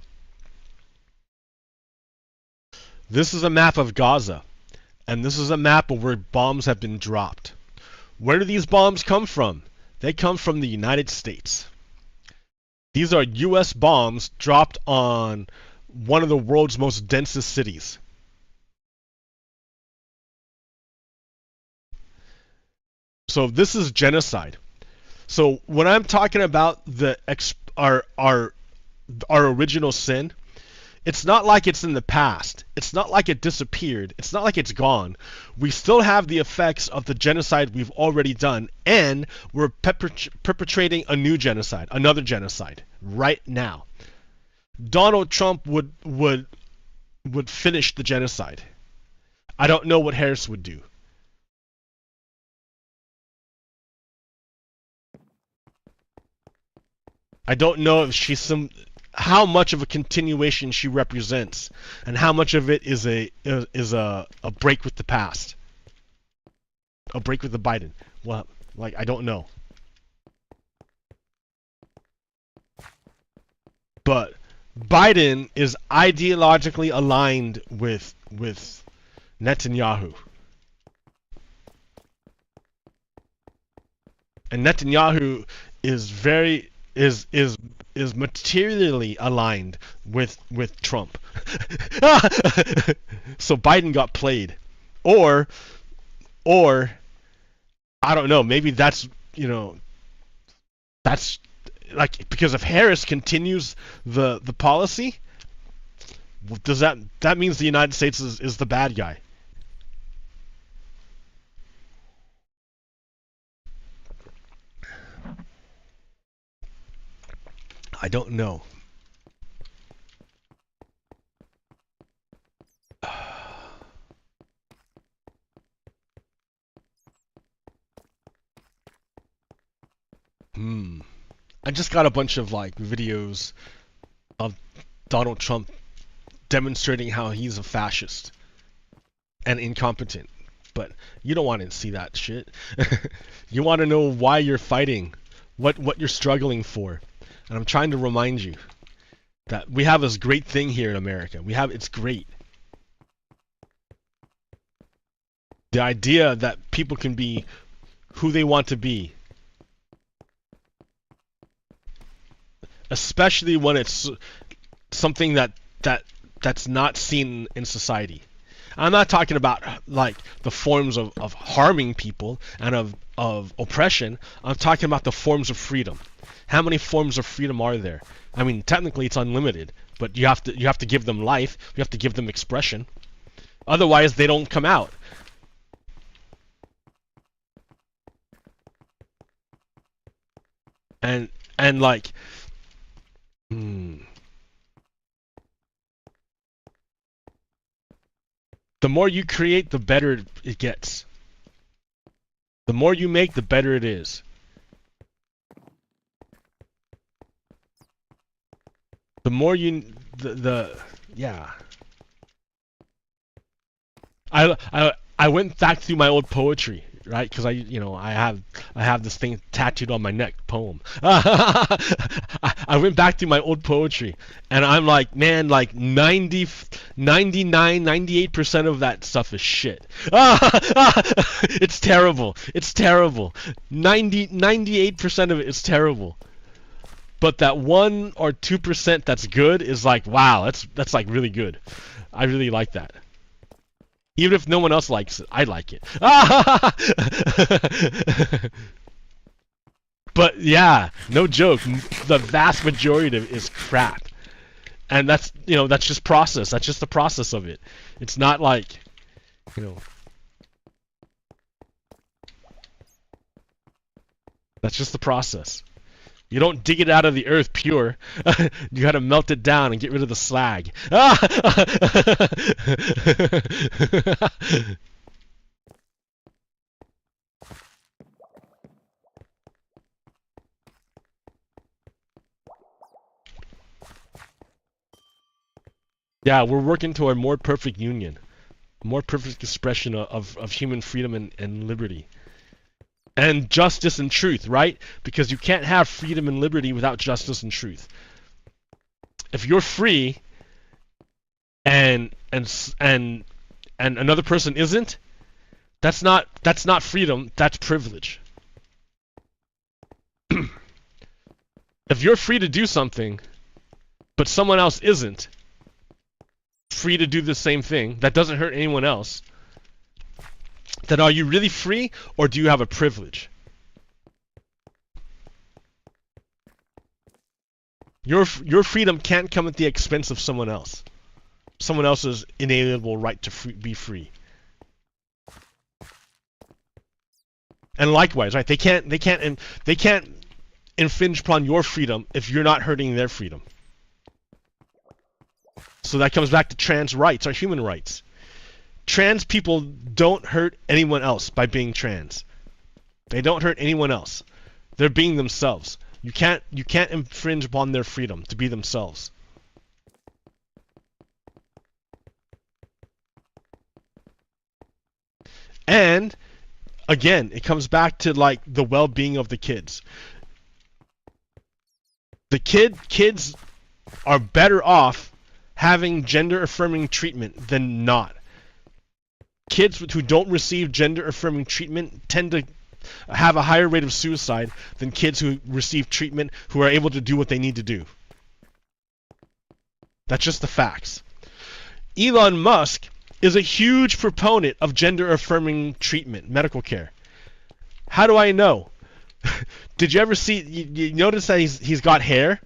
This is a map of Gaza, and this is a map of where bombs have been dropped. Where do these bombs come from? They come from the United States. These are US bombs dropped on one of the world's most densest cities. So this is genocide. So when I'm talking about our original sin, it's not like it's in the past. It's not like it disappeared. It's not like it's gone. We still have the effects of the genocide we've already done, and we're perpetrating a new genocide, another genocide, right now. Donald Trump would finish the genocide. I don't know what Harris would do. I don't know if she's how much of a continuation she represents, and how much of it is a break with the past, a break with the Biden. Well, like, I don't know. But Biden is ideologically aligned with Netanyahu, and Netanyahu is materially aligned with Trump. So Biden got played. Or I don't know, maybe that's, that's like, because if Harris continues the policy, does that means the United States is the bad guy? I don't know. I just got a bunch of like videos of Donald Trump demonstrating how he's a fascist and incompetent. But you don't want to see that shit. You want to know why you're fighting, what you're struggling for. And I'm trying to remind you that we have this great thing here in America. It's great. The idea that people can be who they want to be. Especially when it's something that's not seen in society. I'm not talking about like the forms of harming people and of oppression. I'm talking about the forms of freedom. How many forms of freedom are there? I mean, technically it's unlimited, but you have to give them life. You have to give them expression. Otherwise, they don't come out. And like, the more you create, the better it gets. The more you make, the better it is. The more yeah. I went back through my old poetry, right? Because I have this thing tattooed on my neck, poem. I went back through my old poetry, and I'm like, man, like 98% of that stuff is shit. It's terrible. It's terrible. 98% of it is terrible. But that 1 or 2% that's good is like, wow, that's like really good. I really like that. Even if no one else likes it, I like it. But yeah, no joke, the vast majority of it is crap. And that's just process. That's just the process of it. It's not like, that's just the process. You don't dig it out of the earth pure. You gotta melt it down and get rid of the slag. Yeah, we're working toward a more perfect union. A more perfect expression of human freedom and liberty. And justice and truth, right? Because you can't have freedom and liberty without justice and truth. If you're free and another person isn't, that's not freedom, that's privilege. If you're free to do something, but someone else isn't free to do the same thing, that doesn't hurt anyone else, then are you really free, or do you have a privilege? Your freedom can't come at the expense of someone else. Someone else's inalienable right to be free. And likewise, right? They can't infringe upon your freedom if you're not hurting their freedom. So that comes back to trans rights or human rights. Trans people don't hurt anyone else by being trans. They don't hurt anyone else. They're being themselves. You can't infringe upon their freedom to be themselves. And again, it comes back to like the well-being of the kids. The kids are better off having gender-affirming treatment than not. Kids who don't receive gender-affirming treatment tend to have a higher rate of suicide than kids who receive treatment who are able to do what they need to do. That's just the facts. Elon Musk is a huge proponent of gender-affirming treatment, medical care. How do I know? Did you ever see? You notice that he's got hair?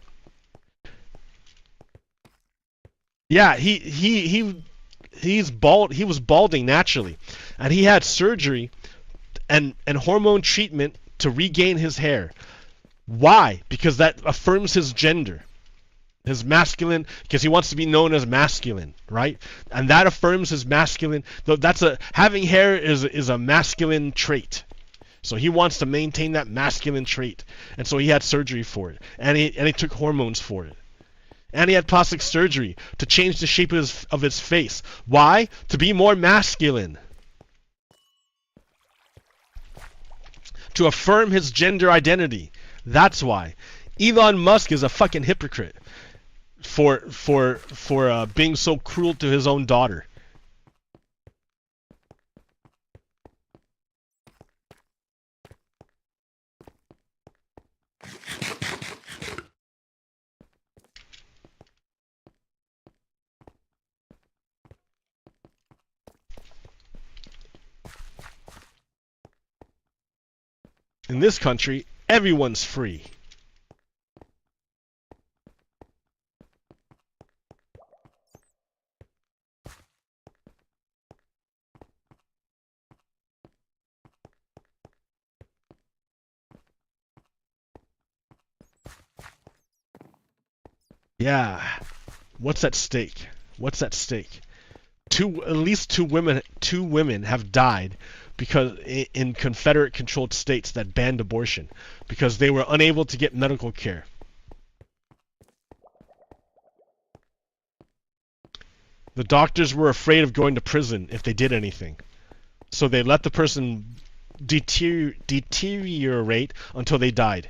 Yeah, he's bald. He was balding naturally, and he had surgery and hormone treatment to regain his hair. Why? Because that affirms his gender, his masculine. Because he wants to be known as masculine, right? And that affirms his masculine. Though having hair is a masculine trait. So he wants to maintain that masculine trait, and so he had surgery for it, and he took hormones for it. And he had plastic surgery to change the shape of his face. Why? To be more masculine. To affirm his gender identity. That's why. Elon Musk is a fucking hypocrite for being so cruel to his own daughter. In this country, everyone's free. Yeah. What's at stake? What's at stake? At least two women have died because in Confederate-controlled states that banned abortion because they were unable to get medical care. The doctors were afraid of going to prison if they did anything, so they let the person deteriorate until they died.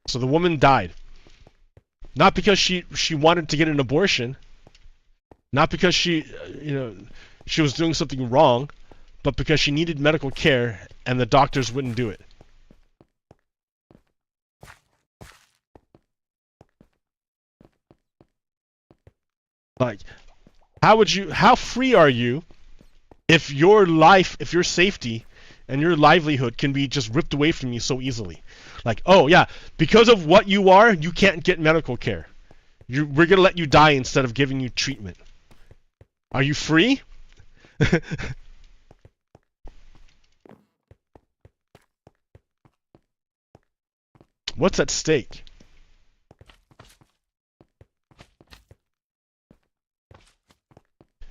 So the woman died, not because she wanted to get an abortion, not because she was doing something wrong, but because she needed medical care and the doctors wouldn't do it. Like, how free are you if your life, if your safety and your livelihood can be just ripped away from you so easily? Like, oh yeah, because of what you are, you can't get medical care. We're gonna let you die instead of giving you treatment. Are you free? What's at stake?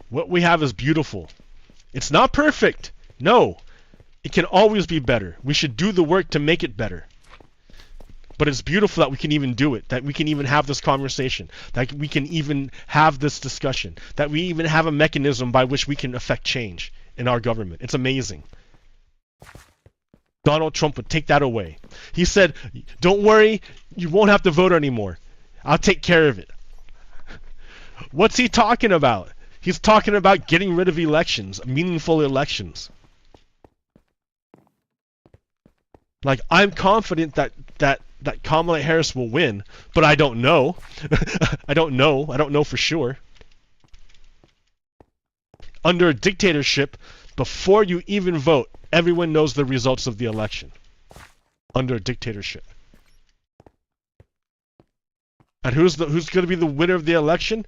What we have is beautiful. It's not perfect. No. It can always be better. We should do the work to make it better. But it's beautiful that we can even do it, that we can even have this conversation, that we can even have this discussion, that we even have a mechanism by which we can affect change in our government. It's amazing. Donald Trump would take that away. He said, don't worry, you won't have to vote anymore. I'll take care of it. What's he talking about? He's talking about getting rid of elections, meaningful elections. Like, I'm confident that Kamala Harris will win, but I don't know. I don't know for sure. Under a dictatorship, before you even vote, everyone knows the results of the election. Under a dictatorship. And who's going to be the winner of the election?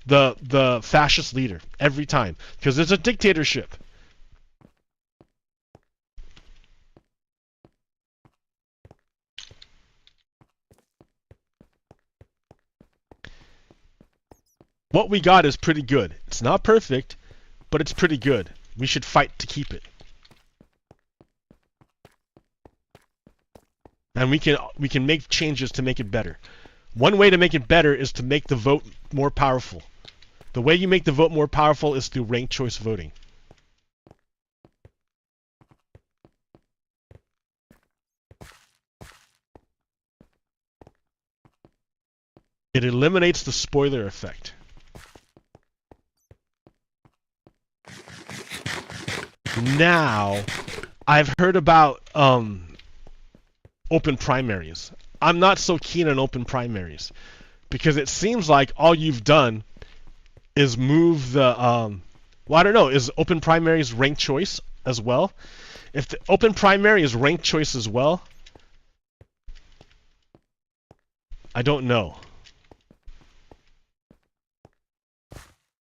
The fascist leader, every time. Because it's a dictatorship. What we got is pretty good. It's not perfect, but it's pretty good. We should fight to keep it. And we can make changes to make it better. One way to make it better is to make the vote more powerful. The way you make the vote more powerful is through ranked choice voting. It eliminates the spoiler effect. Now, I've heard about open primaries. I'm not so keen on open primaries because it seems like all you've done is move the well, I don't know, is open primaries ranked choice as well? If the open primary is ranked choice as well, I don't know.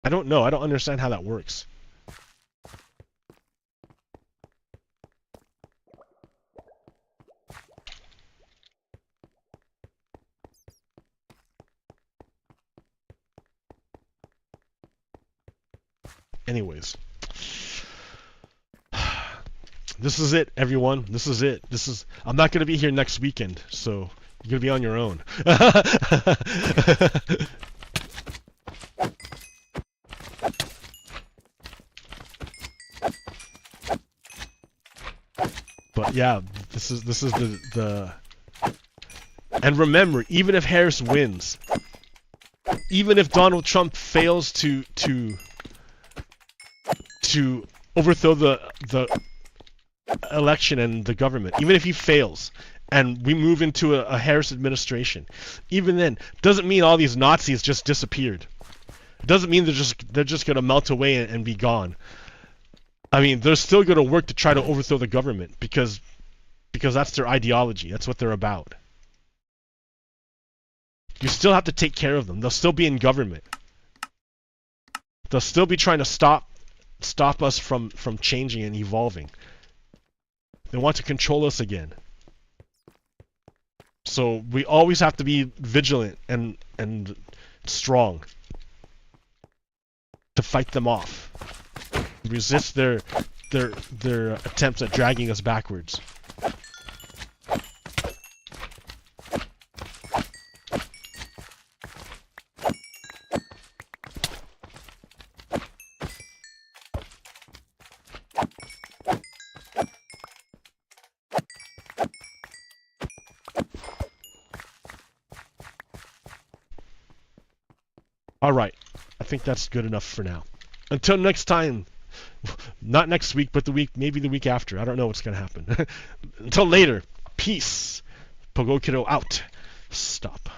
I don't know. I don't understand how that works. Anyways, this is it, everyone. This is it. I'm not gonna be here next weekend, so you're gonna be on your own. But yeah, this is the and remember, even if Harris wins, even if Donald Trump fails to overthrow the election and the government, even if he fails and we move into a Harris administration, even then, doesn't mean all these Nazis just disappeared. It doesn't mean they're just gonna melt away and be gone. I mean, they're still gonna work to try to overthrow the government because that's their ideology. That's what they're about. You still have to take care of them. They'll still be in government. They'll still be trying to stop us from changing and evolving. They want to control us again. So we always have to be vigilant and strong to fight them off. Resist their attempts at dragging us backwards. Alright, I think that's good enough for now. Until next time, not next week, but maybe the week after. I don't know what's going to happen. Until later, peace. Pogo Kiddo out. Stop.